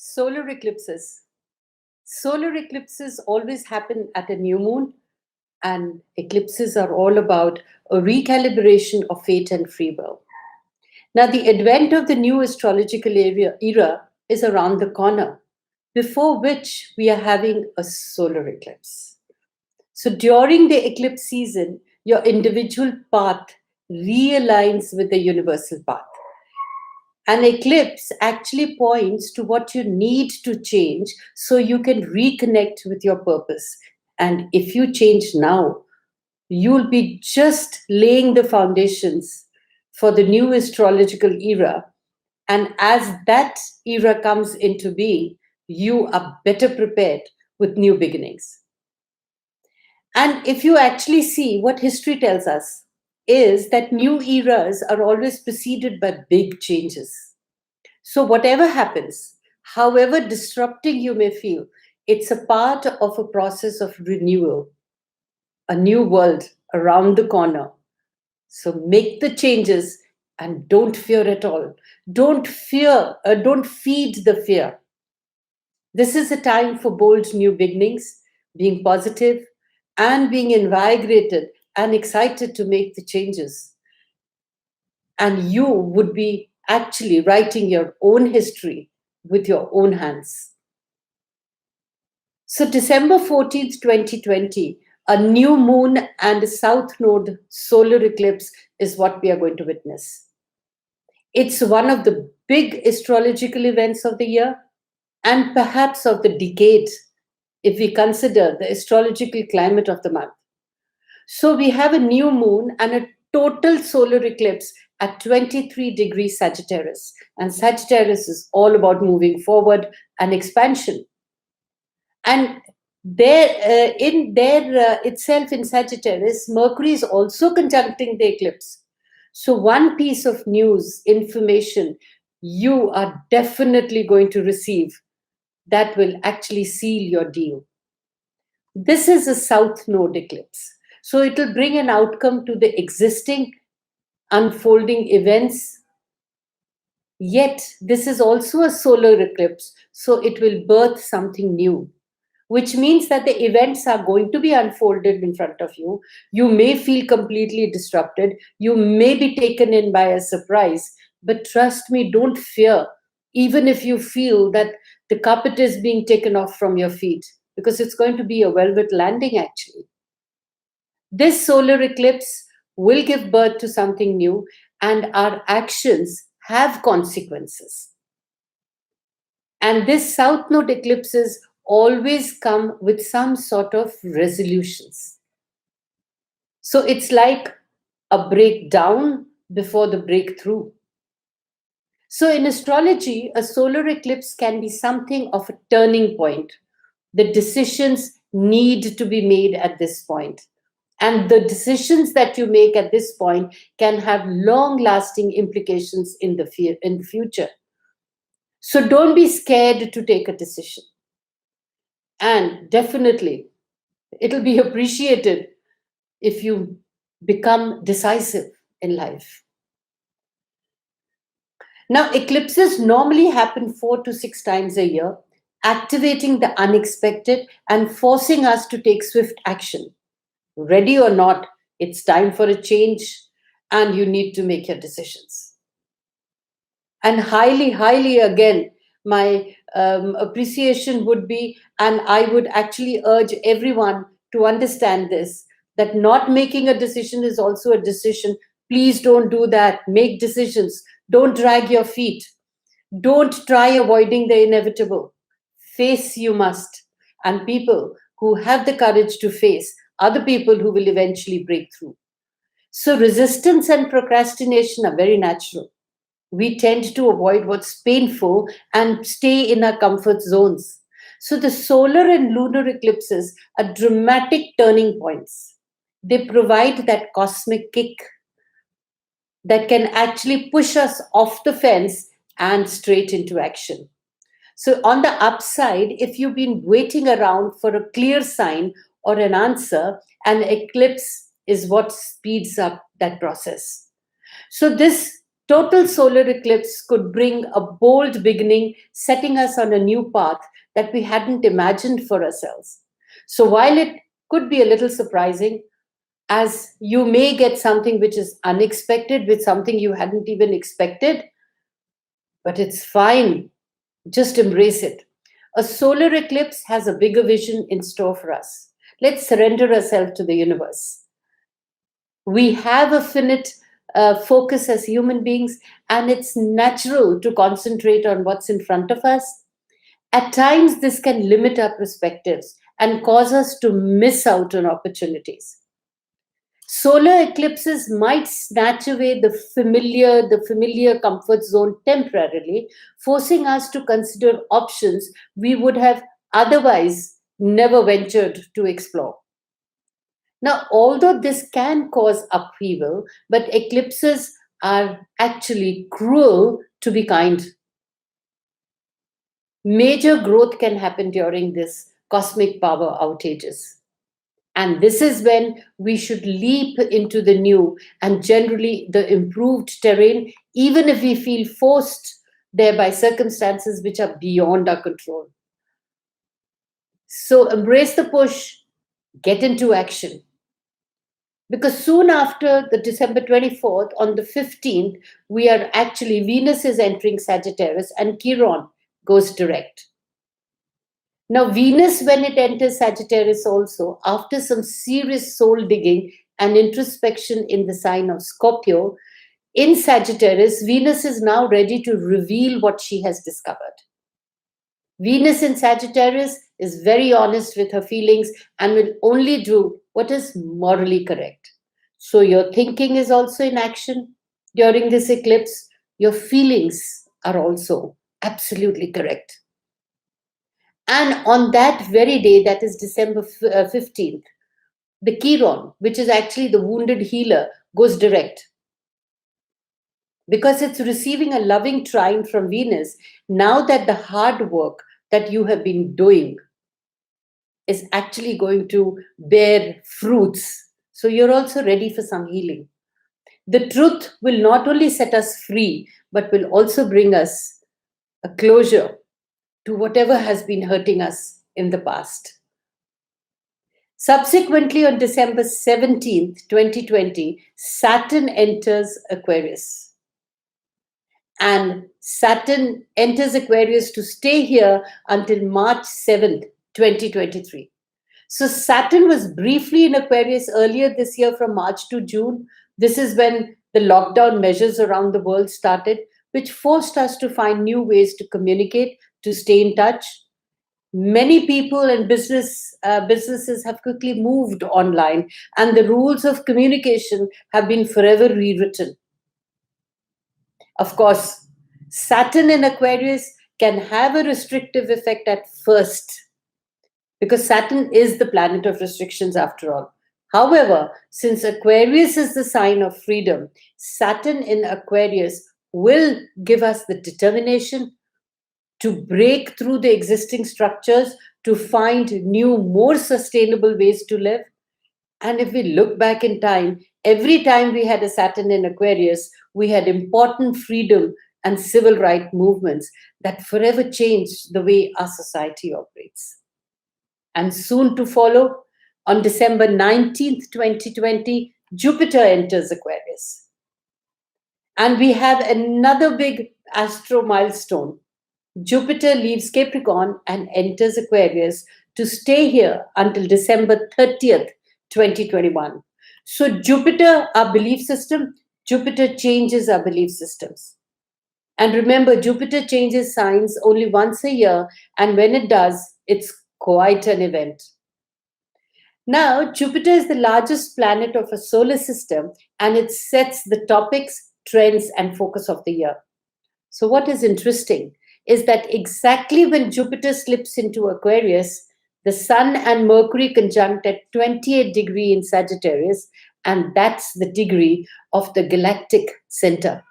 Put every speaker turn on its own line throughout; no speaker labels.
Solar eclipses. Solar eclipses always happen at a new moon, and eclipses are all about a recalibration of fate and free will. Now, the advent of the new astrological era is around the corner, before which we are having a solar eclipse. So, during the eclipse season, your individual path realigns with the universal path. An eclipse actually points to what you need to change so you can reconnect with your purpose. And if you change now, you'll be just laying the foundations for the new astrological era. And as that era comes into being, you are better prepared with new beginnings. And if you actually see what history tells us, is that new eras are always preceded by big changes. So, whatever happens, however disrupting you may feel, it's a part of a process of renewal, a new world around the corner. So, make the changes and don't fear at all. Don't feed the fear. This is a time for bold new beginnings, being positive, and being invigorated and excited to make the changes. And you would be actually writing your own history with your own hands. So, December 14th, 2020, a new moon and a south node solar eclipse is what we are going to witness. It's one of the big astrological events of the year and perhaps of the decade if we consider the astrological climate of the month. So, we have a new moon and a total solar eclipse at 23 degrees Sagittarius. And Sagittarius is all about moving forward and expansion. And itself in Sagittarius, Mercury is also conjuncting the eclipse. So, one piece of news, information, you are definitely going to receive that will actually seal your deal. This is a south node eclipse. So, it will bring an outcome to the existing unfolding events. Yet, this is also a solar eclipse, so it will birth something new, which means that the events are going to be unfolded in front of you. You may feel completely disrupted. You may be taken in by a surprise. But trust me, don't fear, even if you feel that the carpet is being taken off from your feet, because it's going to be a velvet landing, actually. This solar eclipse will give birth to something new, and our actions have consequences. And this south node eclipses always come with some sort of resolutions. So it's like a breakdown before the breakthrough. So in astrology, a solar eclipse can be something of a turning point. The decisions need to be made at this point. And the decisions that you make at this point can have long-lasting implications in the future. So don't be scared to take a decision. And definitely, it'll be appreciated if you become decisive in life. Now, eclipses normally happen 4 to 6 times a year, activating the unexpected and forcing us to take swift action. Ready or not, it's time for a change and you need to make your decisions. And highly again, my appreciation would be, and I would actually urge everyone to understand this, that not making a decision is also a decision. Please don't do that. Make decisions. Don't drag your feet. Don't try avoiding the inevitable. Face you must. And people who have the courage to face are the people who will eventually break through. So resistance and procrastination are very natural. We tend to avoid what's painful and stay in our comfort zones. So the solar and lunar eclipses are dramatic turning points. They provide that cosmic kick that can actually push us off the fence and straight into action. So on the upside, if you've been waiting around for a clear sign or an answer, an eclipse is what speeds up that process. So this Total solar eclipse could bring a bold beginning, setting us on a new path that we hadn't imagined for ourselves. So while it could be a little surprising, as you may get something which is unexpected with something you hadn't even expected, but it's fine. Just embrace it. A solar eclipse has a bigger vision in store for us. Let's surrender ourselves to the universe. We have a finite focus as human beings, and it's natural to concentrate on what's in front of us. At times, this can limit our perspectives and cause us to miss out on opportunities. Solar eclipses might snatch away the familiar comfort zone temporarily, forcing us to consider options we would have otherwise never ventured to explore. Now, although this can cause upheaval, but eclipses are actually cruel to be kind. Major growth can happen during this cosmic power outages. And this is when we should leap into the new and generally the improved terrain, even if we feel forced there by circumstances which are beyond our control. So embrace the push, get into action. Because soon after the December 24th, on the 15th, we are actually, Venus is entering Sagittarius and Chiron goes direct. Now, Venus, when it enters Sagittarius also, after some serious soul digging and introspection in the sign of Scorpio, in Sagittarius, Venus is now ready to reveal what she has discovered. Venus in Sagittarius is very honest with her feelings and will only do what is morally correct. So, your thinking is also in action during this eclipse. Your feelings are also absolutely correct. And on that very day, that is December 15th, the Chiron, which is actually the wounded healer, goes direct. Because it's receiving a loving trine from Venus, now that the hard work that you have been doing is actually going to bear fruits. So you're also ready for some healing. The truth will not only set us free, but will also bring us a closure to whatever has been hurting us in the past. Subsequently, on December 17th, 2020, Saturn enters Aquarius. And Saturn enters Aquarius to stay here until March 7th, 2023. So Saturn was briefly in Aquarius earlier this year from March to June. This is when the lockdown measures around the world started, which forced us to find new ways to communicate, to stay in touch. Many people and businesses have quickly moved online, and the rules of communication have been forever rewritten. Of course, Saturn in Aquarius can have a restrictive effect at first, because Saturn is the planet of restrictions after all. However, since Aquarius is the sign of freedom, Saturn in Aquarius will give us the determination to break through the existing structures, to find new, more sustainable ways to live. And if we look back in time, every time we had a Saturn in Aquarius, we had important freedom and civil rights movements that forever changed the way our society operates. And soon to follow, on December 19th, 2020, Jupiter enters Aquarius. And we have another big astro milestone. Jupiter leaves Capricorn and enters Aquarius to stay here until December 30th, 2021. So Jupiter, our belief system, Jupiter changes our belief systems. And remember, Jupiter changes signs only once a year, and when it does, it's quite an event. Now, Jupiter is the largest planet of a solar system, and it sets the topics, trends, and focus of the year. So what is interesting is that exactly when Jupiter slips into Aquarius, the Sun and Mercury conjunct at 28 degrees in Sagittarius, and that's the degree of the galactic center.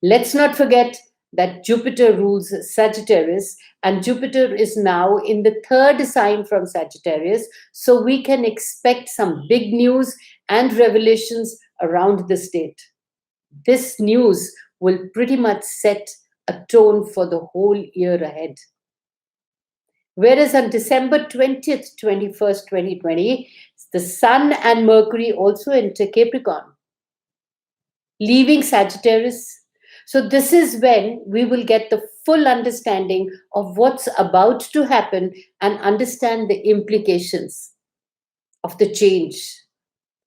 Let's not forget that Jupiter rules Sagittarius, and Jupiter is now in the third sign from Sagittarius, so we can expect some big news and revelations around this date. This news will pretty much set a tone for the whole year ahead. Whereas on December 20th, 21st, 2020, the Sun and Mercury also enter Capricorn, leaving Sagittarius. So, this is when we will get the full understanding of what's about to happen and understand the implications of the change.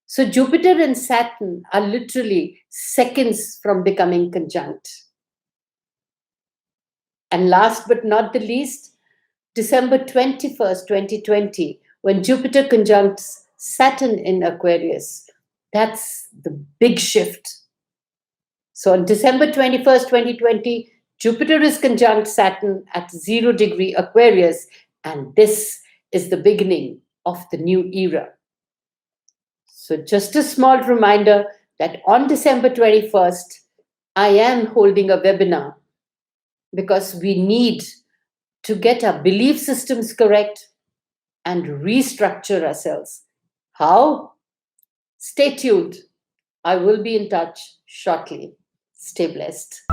So, Jupiter and Saturn are literally seconds from becoming conjunct. And last but not the least, December 21st, 2020, when Jupiter conjuncts Saturn in Aquarius. That's the big shift. So on December 21st, 2020, Jupiter is conjunct Saturn at 0 degree Aquarius, and this is the beginning of the new era. So just a small reminder that on December 21st, I am holding a webinar because we need to get our belief systems correct and restructure ourselves. How? Stay tuned. I will be in touch shortly. Stay blessed.